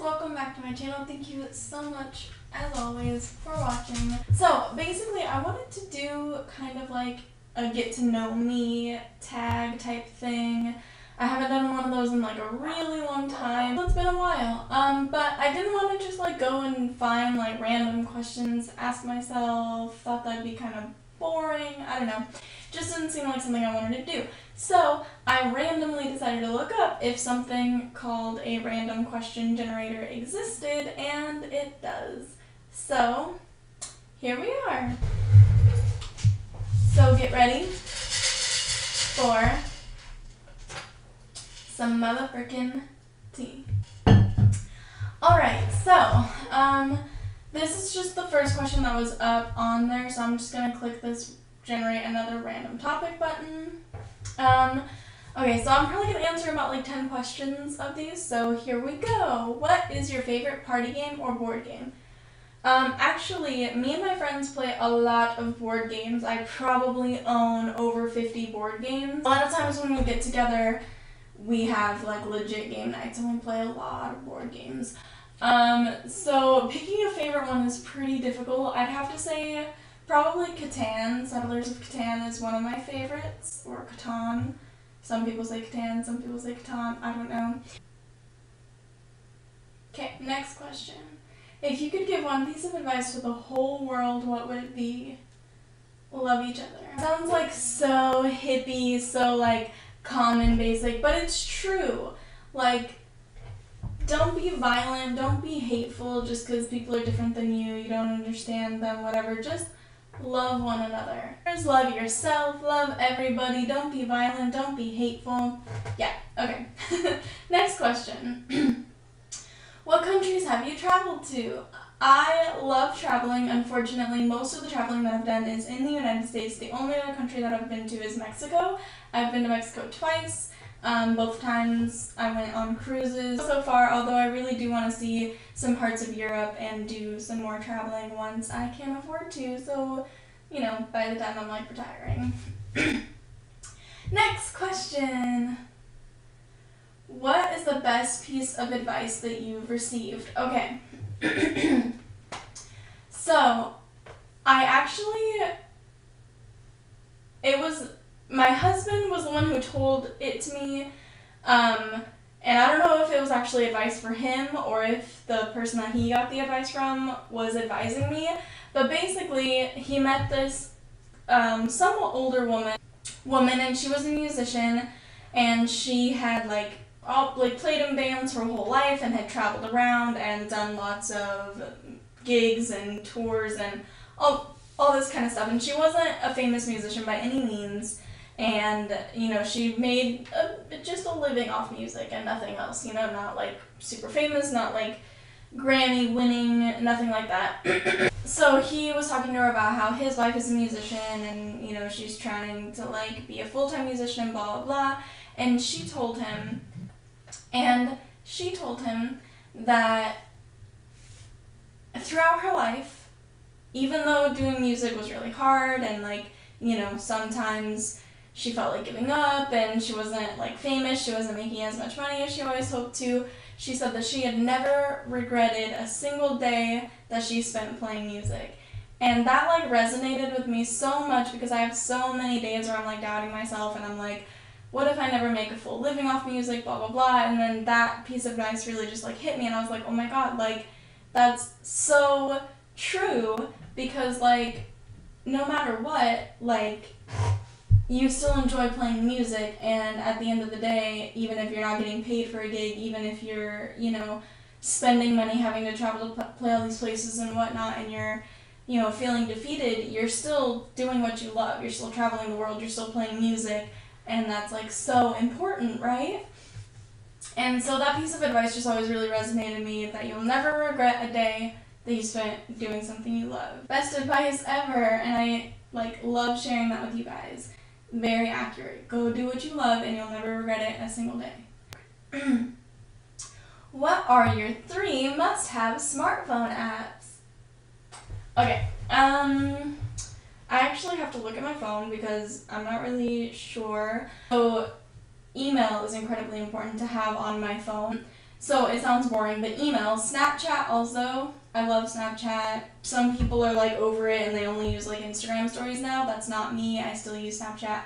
welcome back to my channel. Thank you so much, as always, for watching. So, basically, I wanted to do kind of like a get to know me tag type thing. I haven't done one of those in like a really long time. It's been a while. But I didn't want to just like go and find like random questions, ask myself. Thought that'd be kind of boring. I don't know. Just didn't seem like something I wanted to do. So I randomly decided to look up if something called a random question generator existed, and it does. So here we are. So get ready for some motherfucking tea. Alright, so this is just the first question that was up on there, so I'm just gonna click this generate another random topic button. Okay, so I'm probably gonna answer about like 10 questions of these, so here we go. What is your favorite party game or board game? Actually, me and my friends play a lot of board games. I probably own over 50 board games. A lot of times when we get together, we have like legit game nights and we play a lot of board games. So picking a favorite one is pretty difficult. I'd have to say probably Catan. Settlers of Catan is one of my favorites, or Catan. Some people say Catan, some people say Catan, I don't know. Okay, next question. If you could give one piece of advice to the whole world, what would it be? Love each other. Sounds like so hippie, so like common basic, but it's true. Like, don't be violent, don't be hateful just because people are different than you don't understand them, whatever. Just love one another. Love yourself, love everybody, don't be violent, don't be hateful. Yeah, okay. Next question. What countries have you traveled to? I love traveling. Unfortunately, most of the traveling that I've done is in the United States. The only other country that I've been to is Mexico. I've been to Mexico twice. Both times I went on cruises so far, although I really do want to see some parts of Europe and do some more traveling once I can afford to, so, you know, by the time I'm like retiring. Next question. What is the best piece of advice that you've received? Okay. So, my husband was the one who told it to me, and I don't know if it was actually advice for him or if the person that he got the advice from was advising me, but basically he met this somewhat older woman, and she was a musician, and she had played in bands her whole life and had traveled around and done lots of gigs and tours and all this kind of stuff, and she wasn't a famous musician by any means. And, you know, she made just a living off music and nothing else, you know, not like super famous, not like Grammy winning, nothing like that. So he was talking to her about how his wife is a musician and, you know, she's trying to like be a full-time musician, blah, blah, blah. And she told him that throughout her life, even though doing music was really hard and like, you know, sometimes she felt like giving up and she wasn't like famous, she wasn't making as much money as she always hoped to, she said that she had never regretted a single day that she spent playing music. And that like resonated with me so much because I have so many days where I'm like doubting myself and I'm like, what if I never make a full living off music, blah, blah, blah. And then that piece of advice really just like hit me and I was like, oh my god, like that's so true, because like no matter what, like you still enjoy playing music, and at the end of the day, even if you're not getting paid for a gig, even if you're, you know, spending money having to travel to play all these places and whatnot, and you're, you know, feeling defeated, you're still doing what you love. You're still traveling the world, you're still playing music, and that's like so important, right? And so that piece of advice just always really resonated with me, that you'll never regret a day that you spent doing something you love. Best advice ever, and I like love sharing that with you guys. Very accurate. Go do what you love and you'll never regret it a single day. What are your 3 must-have smartphone apps? Okay, I actually have to look at my phone because I'm not really sure. So email is incredibly important to have on my phone. So it sounds boring, but email. Snapchat also. I love Snapchat. Some people are like over it and they only use like Instagram stories now. That's not me. I still use Snapchat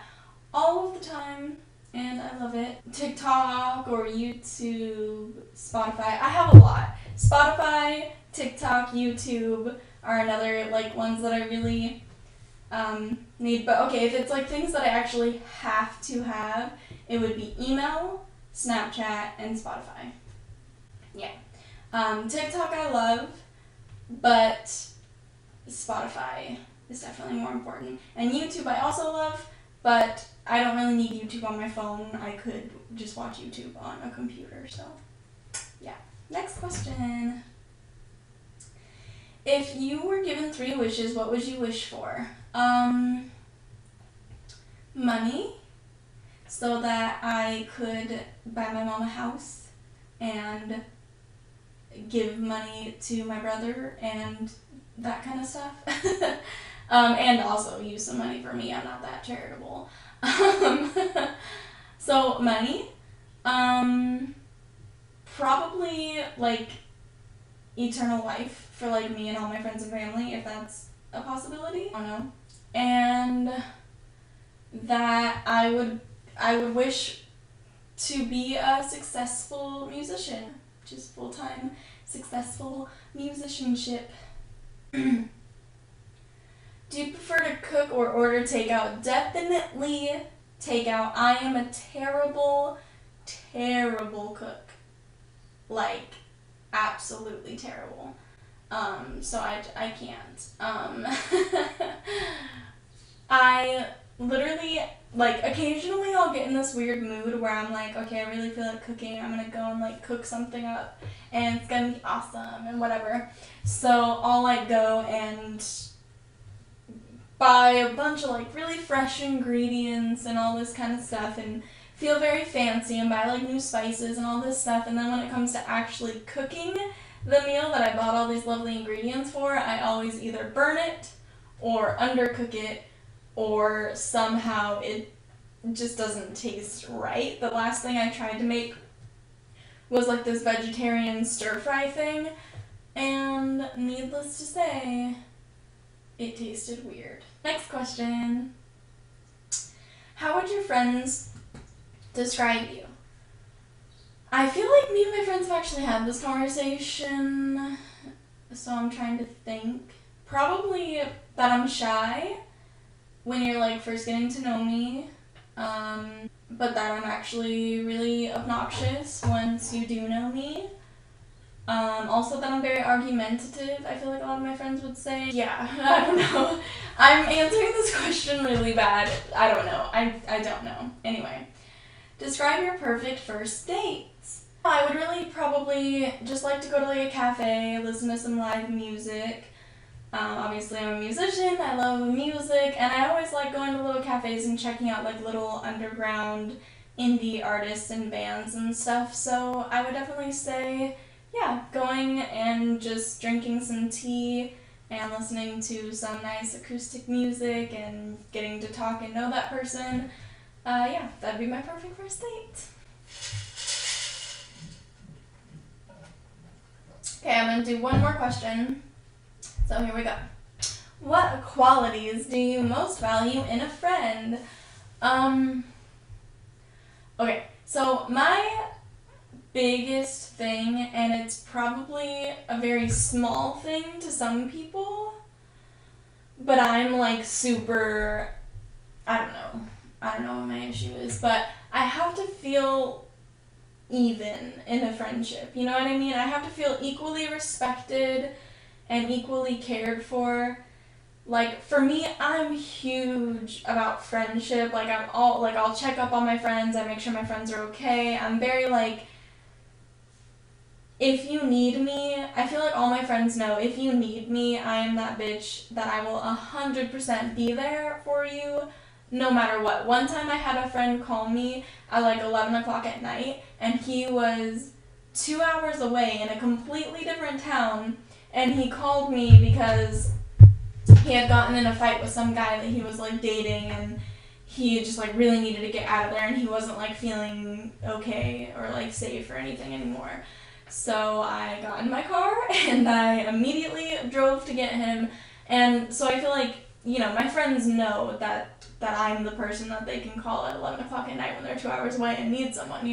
all of the time and I love it. TikTok or YouTube, Spotify. I have a lot. Spotify, TikTok, YouTube are another like ones that I really need. But okay, if it's like things that I actually have to have, it would be email, Snapchat, and Spotify. Yeah. TikTok I love, but Spotify is definitely more important. And YouTube I also love, but I don't really need YouTube on my phone. I could just watch YouTube on a computer, so yeah. Next question. If you were given 3 wishes, what would you wish for? Money, so that I could buy my mom a house and give money to my brother and that kind of stuff. And also use some money for me. I'm not that charitable. So money. Probably like eternal life for like me and all my friends and family, if that's a possibility. I don't know. And that I would wish to be a successful musician, just full-time successful musicianship. Do you prefer to cook or order takeout? Definitely takeout. I am a terrible cook. Like, absolutely terrible. So I can't. I literally, like, occasionally I'll get in this weird mood where I'm like, okay, I really feel like cooking. I'm gonna go and, like, cook something up, and it's gonna be awesome, and whatever. So I'll, like, go and buy a bunch of, like, really fresh ingredients and all this kind of stuff, and feel very fancy, and buy, like, new spices and all this stuff, and then when it comes to actually cooking the meal that I bought all these lovely ingredients for, I always either burn it, or undercook it, or somehow it just doesn't taste right. The last thing I tried to make was like this vegetarian stir-fry thing, and needless to say, it tasted weird. Next question. How would your friends describe you? I feel like me and my friends have actually had this conversation, so I'm trying to think. Probably that I'm shy when you're like first getting to know me, but that I'm actually really obnoxious once you do know me. Also that I'm very argumentative, I feel like a lot of my friends would say. Yeah, I don't know. I'm answering this question really bad. I don't know. I don't know. Anyway, describe your perfect first dates. I would really probably just like to go to like a cafe, listen to some live music. Obviously I'm a musician, I love music, and I always like going to little cafes and checking out like little underground indie artists and bands and stuff, so I would definitely say, yeah, going and just drinking some tea and listening to some nice acoustic music and getting to talk and know that person. Yeah, that'd be my perfect first date. Okay, I'm gonna do one more question. So here we go. What qualities do you most value in a friend? Okay, so my biggest thing, and it's probably a very small thing to some people, but I'm like super, I don't know what my issue is, but I have to feel even in a friendship, you know what I mean? I have to feel equally respected and equally cared for. Like, for me, I'm huge about friendship. Like, I'll check up on my friends. I make sure my friends are okay. I'm very, like, if you need me, I feel like all my friends know, if you need me, I am that bitch that I will 100% be there for you, no matter what. One time I had a friend call me at, like, 11 o'clock at night, and he was 2 hours away in a completely different town, and he called me because he had gotten in a fight with some guy that he was like dating, and he just like really needed to get out of there, and he wasn't like feeling okay or like safe or anything anymore. So I got in my car and I immediately drove to get him. And so I feel like, my friends know that I'm the person that they can call at 11 o'clock at night when they're 2 hours away and need someone,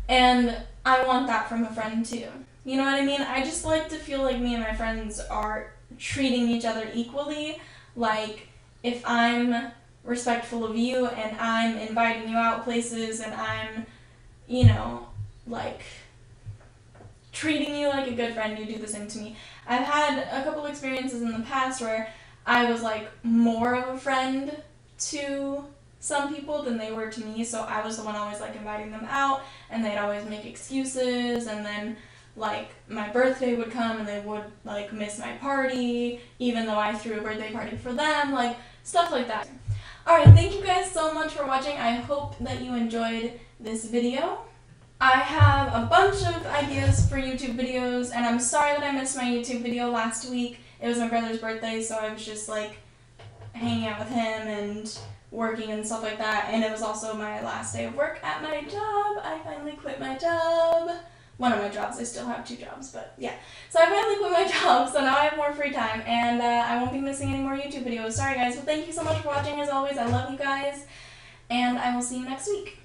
And I want that from a friend too. You know what I mean? I just like to feel like me and my friends are treating each other equally. Like, if I'm respectful of you and I'm inviting you out places and I'm, like, treating you like a good friend, you do the same to me. I've had a couple experiences in the past where I was like more of a friend to some people than they were to me, so I was the one always like inviting them out and they'd always make excuses, and then like my birthday would come and they would like miss my party even though I threw a birthday party for them, like stuff like that. Alright, thank you guys so much for watching. I hope that you enjoyed this video. I have a bunch of ideas for YouTube videos, and I'm sorry that I missed my YouTube video last week. It was my brother's birthday, so I was just like hanging out with him and working and stuff like that, and it was also my last day of work at my job. I finally quit my job. One of my jobs. I still have 2 jobs, but yeah. So I finally quit my job, so now I have more free time, and I won't be missing any more YouTube videos. Sorry guys, but thank you so much for watching as always. I love you guys, and I will see you next week.